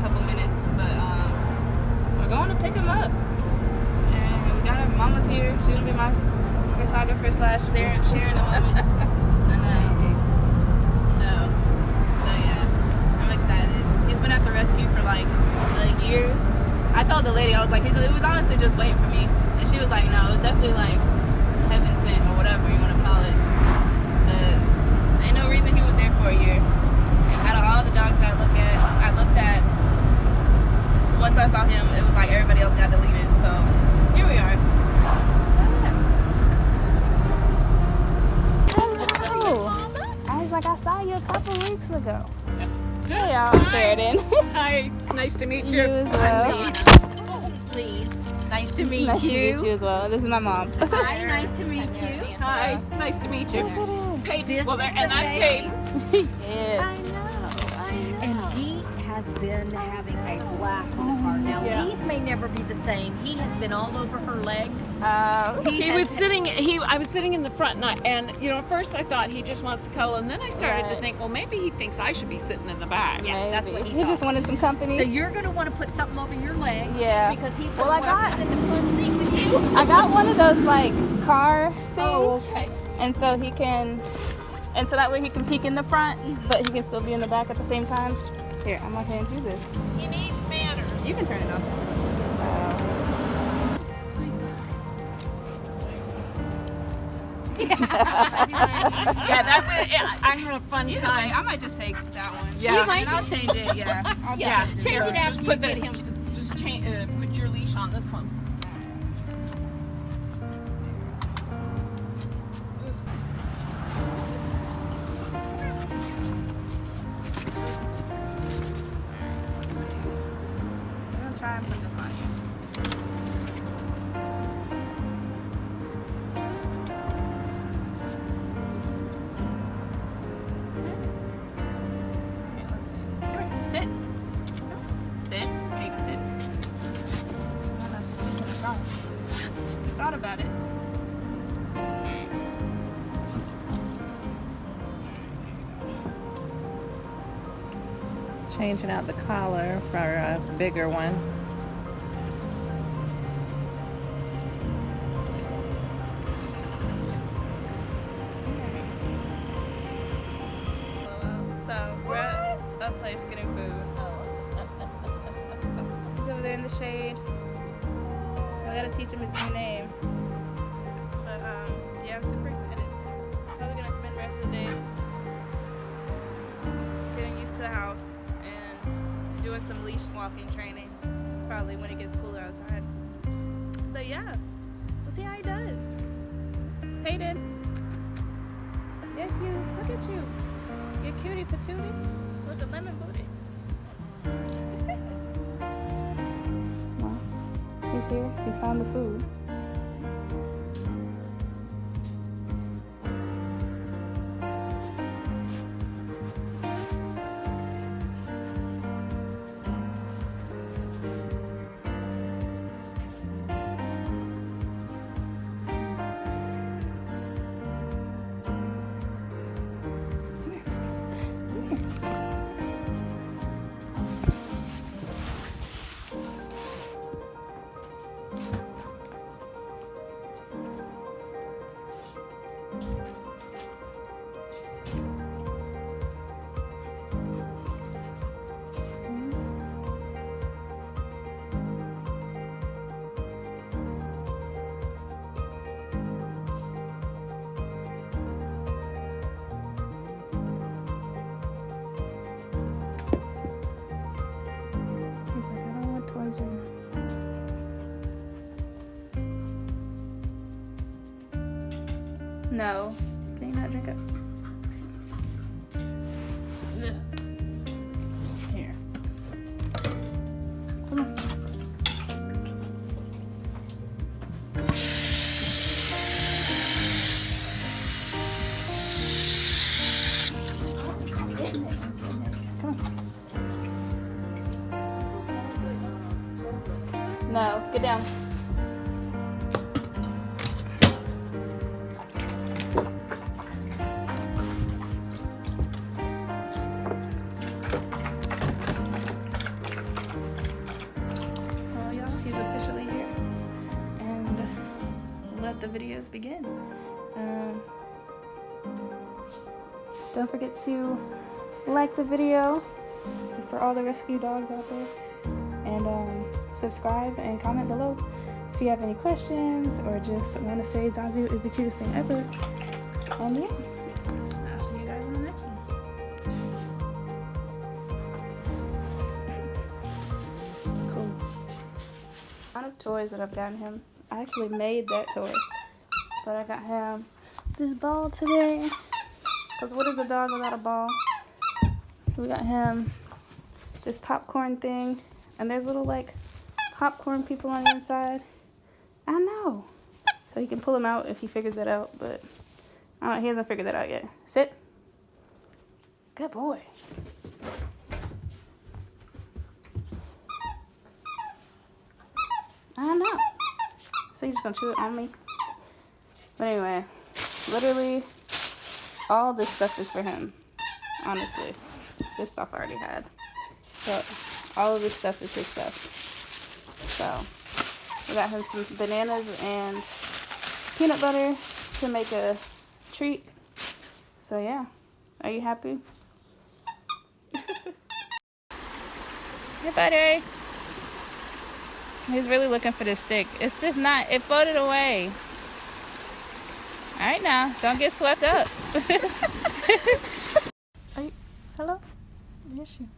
couple minutes, but we're going to pick him up. And we got our mama's here. She's gonna be my photographer slash Sharon in a moment. So yeah, I'm excited. He's been at the rescue for like a year. I told the lady, I was like, it was honestly just waiting for me, and she was like, no, it was definitely like heaven sent or whatever you want to call it, because ain't no reason he was there for a year. And out of all the dogs I looked at, once I saw him, it was like everybody else got deleted. So here we are. Hello. I was like, I saw you a couple weeks ago. Hey y'all, Sheridan. Hi, nice to meet you. You as well. Please. Nice to meet Nice you. to meet you as well. This is my mom. Hi, nice to meet you. Hi, nice to meet you. Paid. This Well, is and the I baby. paid. Yes. I know. And he has been having a blast in the car. Now, Yeah. these may never be the same. He has been all over her legs. He was sitting. I was sitting in the front, and you know, at first I thought he just wants to cuddle, and then I started to think, well, maybe he thinks I should be sitting in the back. Yeah, that's what he He just thought. wanted some company. So you're going to want to put something over your legs. Yeah. Because he's going Well, to want to sit in the front seat with you. I got one of those like car things. Oh, okay. And so he can, and so that way he can peek in the front, but he can still be in the back at the same time. Here, I'm not gonna do this. He needs manners. You can turn it off. Yeah, that was. I had a fun time. I might just take that one. Yeah. You might. And I'll change it. Yeah. Yeah, Change it after just you put get the, him. Just change. Put your leash on this one. I'm gonna try and put this on you. Okay, let's see. Come here. Sit. Sit. There you go, sit. I don't know if this is gonna go. You thought about it. Changing out the collar for a bigger one. So we're at a place getting food. He's over there in the shade. I gotta teach him his new name. But yeah, I'm super excited. Probably gonna spend the rest of the day getting used to the house and doing some leash walking training. Probably when it gets cooler outside. But yeah, we'll see how he does. Peyton. Yes, you. Look at you. You cutie patootie with the lemon booty. Well, he's here. He found the food. He's like, I don't want toys right now. No. Can you not drink it? Here. Come on. No, get down. let the videos begin. Don't forget to like the video for all the rescue dogs out there, and subscribe and comment below if you have any questions or just want to say Zazu is the cutest thing ever. And yeah, I'll see you guys in the next one. Cool. A lot of toys that I've gotten him. I actually made that toy, but I got him this ball today. Because what is a dog without a ball? We got him this popcorn thing, and there's little like popcorn people on the inside. I know. So he can pull them out if he figures that out, but I don't know, he hasn't figured that out yet. Sit. Good boy. I don't know. So you're just gonna chew it on me? But anyway, literally all this stuff is for him. Honestly, this stuff I already had, but all of this stuff is his stuff. So we got him some bananas and peanut butter to make a treat. So yeah, are you happy? Hey buddy. He's really looking for this stick. It's just not, it floated away. All right now, don't get swept up. Are you, hello? Yes, you.